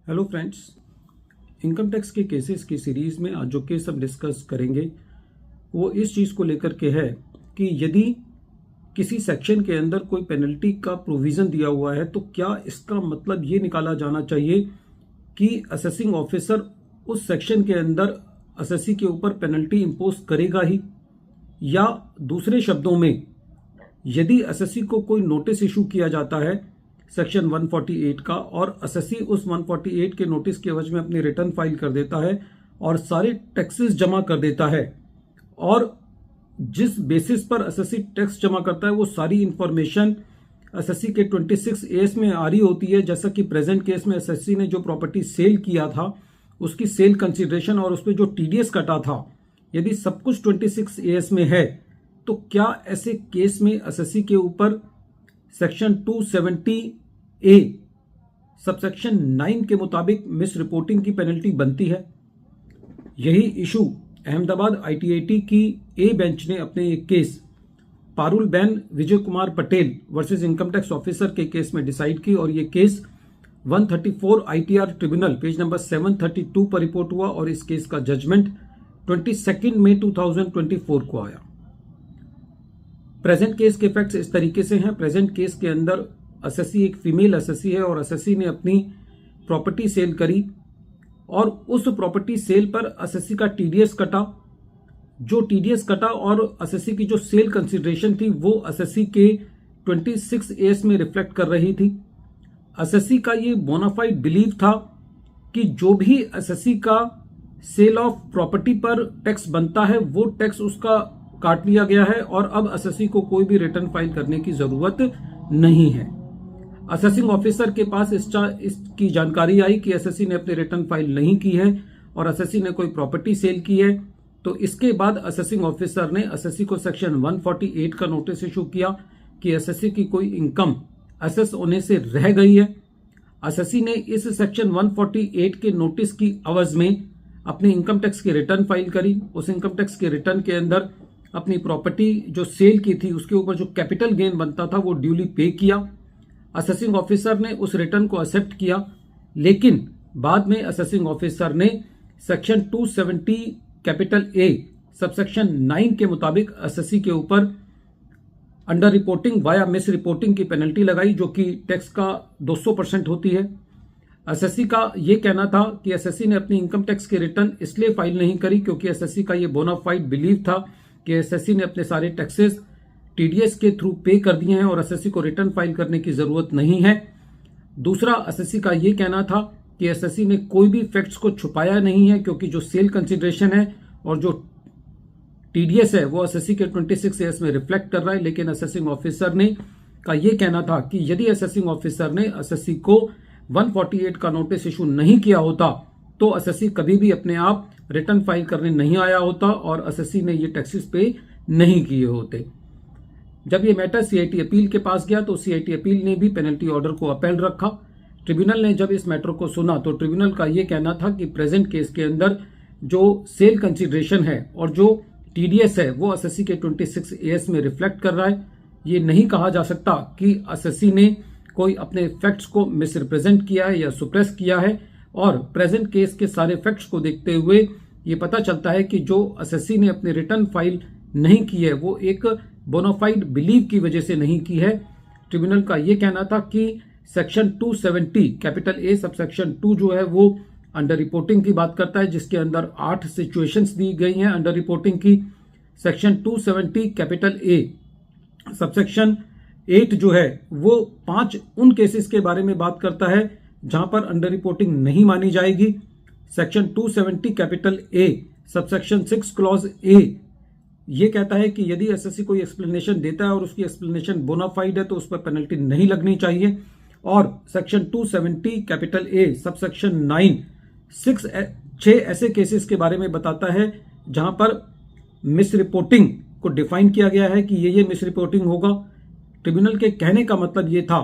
Hello friends, income tax के cases की series में आज जो केस हम डिस्कस करेंगे वो इस चीज़ को लेकर के है कि यदि किसी सेक्शन के अंदर कोई पेनल्टी का प्रोविज़न दिया हुआ है तो क्या इसका मतलब ये निकाला जाना चाहिए कि असेसिंग ऑफिसर उस सेक्शन के अंदर असेसी के ऊपर पेनल्टी इम्पोज करेगा ही, या दूसरे शब्दों में यदि असेसी को कोई नोटिस इशू किया जाता है सेक्शन 148 का और असेसी उस 148 के नोटिस के एवज में अपनी रिटर्न फाइल कर देता है और सारे टैक्सेस जमा कर देता है, और जिस बेसिस पर असेसी टैक्स जमा करता है वो सारी इंफॉर्मेशन असेसी के 26 एस में आ रही होती है। जैसा कि प्रेजेंट केस में असेसी ने जो प्रॉपर्टी सेल किया था उसकी सेल कंसिडरेशन और उस पर जो टीडीएस कटा था, यदि सब कुछ 26 एस में है तो क्या ऐसे केस में असेसी के ऊपर सेक्शन 270 ए सबसेक्शन 9 के मुताबिक मिस रिपोर्टिंग की पेनल्टी बनती है? यही इशू अहमदाबाद ITAT की ए बेंच ने अपने एक case Parul ben Vijay Kumar Patel versus income tax officer के केस में डिसाइड की, और ये case 134 ITR tribunal page number 732 पर रिपोर्ट हुआ और इस केस का जजमेंट 22 मई 2024 को आया। प्रेजेंट केस के फैक्ट्स इस तरीके से हैं। प्रेजेंट केस के अंदर असेसी एक फीमेल असेसी है और असेसी ने अपनी प्रॉपर्टी सेल करी और उस प्रॉपर्टी सेल पर असेसी का टीडीएस कटा। जो टीडीएस कटा और असेसी की जो सेल कंसिडरेशन थी वो असेसी के 26 एस में रिफ्लेक्ट कर रही थी। असेसी का ये बोनाफाइड बिलीव था कि जो भी असेसी का सेल ऑफ प्रॉपर्टी पर टैक्स बनता है वो टैक्स उसका काट लिया गया है और अब असेसी को कोई भी रिटर्न फाइल करने की जरूरत नहीं है। असेसिंग ऑफिसर के पास इसकी जानकारी आई कि असेसी ने अपनी रिटर्न फाइल नहीं की है और असेसी ने कोई प्रॉपर्टी सेल की है, तो इसके बाद असेसिंग ऑफिसर ने असेसी को सेक्शन 148 का नोटिस इशू किया कि असेसी की कोई इनकम असेस होने से रह गई है। असेसी ने इस सेक्शन 148 के नोटिस की अवज में अपनी इनकम टैक्स की रिटर्न फाइल करी। उस इनकम टैक्स के रिटर्न के अंदर अपनी प्रॉपर्टी जो सेल की थी उसके ऊपर जो कैपिटल गेन बनता था वो ड्यूली पे किया। असेसिंग ऑफिसर ने उस रिटर्न को एक्सेप्ट किया, लेकिन बाद में असेसिंग ऑफिसर ने सेक्शन 270 कैपिटल ए सबसेक्शन 9 के मुताबिक असेसी के ऊपर under reporting via miss reporting की पेनल्टी लगाई, जो कि टैक्स का 200% होती है। असेसी का यह कहना था कि असेसी ने अपनी इनकम टैक्स की रिटर्न इसलिए फाइल नहीं करी क्योंकि असेसी का यह बोनाफाइड बिलीव था कि असेसी ने अपने सारे टैक्सेस टीडीएस के थ्रू पे कर दिए हैं और असेसी को रिटर्न फाइल करने की जरूरत नहीं है। दूसरा, असेसी का यह कहना था कि असेसी ने कोई भी फैक्ट्स को छुपाया नहीं है क्योंकि जो सेल कंसिडरेशन है और जो टीडीएस है वो असेसी के 26 एस में रिफ्लेक्ट कर रहा है। लेकिन असेसिंग ऑफिसर ने का यह कहना था कि यदि असेसिंग ऑफिसर ने असेसी को 148 का नोटिस इशू नहीं किया होता तो असेसी कभी भी अपने आप रिटर्न फाइल करने नहीं आया होता और असेसी ने ये टैक्सेस पे नहीं किए होते। जब ये मैटर CIT अपील के पास गया तो CIT अपील ने भी पेनल्टी ऑर्डर को अपील रखा। ट्रिब्यूनल ने जब इस मैटर को सुना तो ट्रिब्यूनल का ये कहना था कि प्रेजेंट केस के अंदर जो सेल कंसिडरेशन है और जो टीडीएस है वो असेसी के 26 एस में रिफ्लेक्ट कर रहा है। ये नहीं कहा जा सकता कि असेसी ने कोई अपने फैक्ट्स को मिसरिप्रेजेंट किया है या सुप्रेस किया है, और प्रेजेंट केस के सारे फैक्ट्स को देखते हुए ये पता चलता है कि जो असेसी ने अपनी रिटर्न फाइल नहीं की है वो एक बोनाफाइड बिलीव की वजह से नहीं की है। ट्रिब्यूनल का यह कहना था कि सेक्शन 270 कैपिटल ए सबसेक्शन 2 जो है वो अंडर रिपोर्टिंग की बात करता है, जिसके अंदर 8 सिचुएशंस दी गई हैं अंडर रिपोर्टिंग की। सेक्शन 270 कैपिटल ए सबसेक्शन 8 जो है वो 5 उन केसेस के बारे में बात करता है जहां पर अंडर रिपोर्टिंग नहीं मानी जाएगी। Section 270 capital A subsection 6 clause A ये कहता है कि यदि एसएससी कोई एक्सप्लेनेशन देता है और उसकी एक्सप्लेनेशन बोनाफाइड है तो उस पर पेनल्टी नहीं लगनी चाहिए। और सेक्शन 270 कैपिटल ए सबसेक्शन 6 ऐसे केसेस के बारे में बताता है जहां पर मिस रिपोर्टिंग को डिफाइन किया गया है कि ये मिस रिपोर्टिंग होगा। ट्रिब्यूनल के कहने का मतलब ये था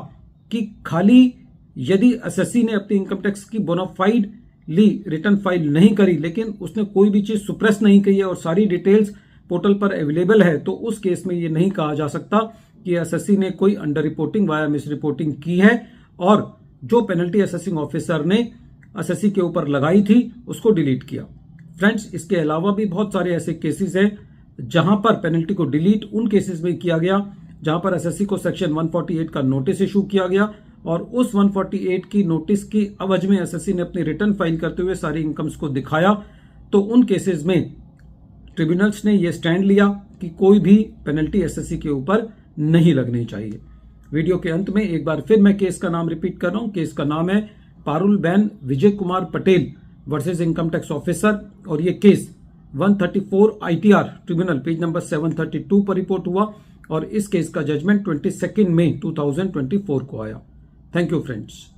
कि खाली यदि एसएससी ने अपनी इनकम टैक्स की बोनाफाइड ली रिटर्न फाइल नहीं करी लेकिन उसने कोई भी चीज सुप्रेस नहीं की है और सारी डिटेल्स पोर्टल पर अवेलेबल है, तो उस केस में ये नहीं कहा जा सकता कि एसएससी ने कोई under reporting via miss reporting की है। और जो पेनल्टी असेसिंग ऑफिसर ने एसएससी के ऊपर लगाई थी उसको डिलीट किया। फ्रेंड्स, इसके अलावा भी बहुत सारे ऐसे केसेस हैं जहां पर पेनल्टी को डिलीट उन केसेस में किया गया जहां पर एसएससी को सेक्शन 148 का नोटिस इशू किया गया और उस 148 की नोटिस की अवज में एसएससी ने अपनी रिटर्न फाइल करते हुए सारी इनकम्स को दिखाया। तो उन केसेस में ट्रिब्यूनल्स ने यह स्टैंड लिया कि कोई भी पेनल्टी एसएससी के ऊपर नहीं लगनी चाहिए। वीडियो के अंत में एक बार फिर मैं केस का नाम रिपीट कर रहा हूं। केस का नाम है Parul ben Vijay Kumar Patel versus income tax officer और ये case 134 ITR tribunal page number 732 पर रिपोर्ट हुआ और इस केस का जजमेंट 22 मई 2024 को आया। Thank you friends.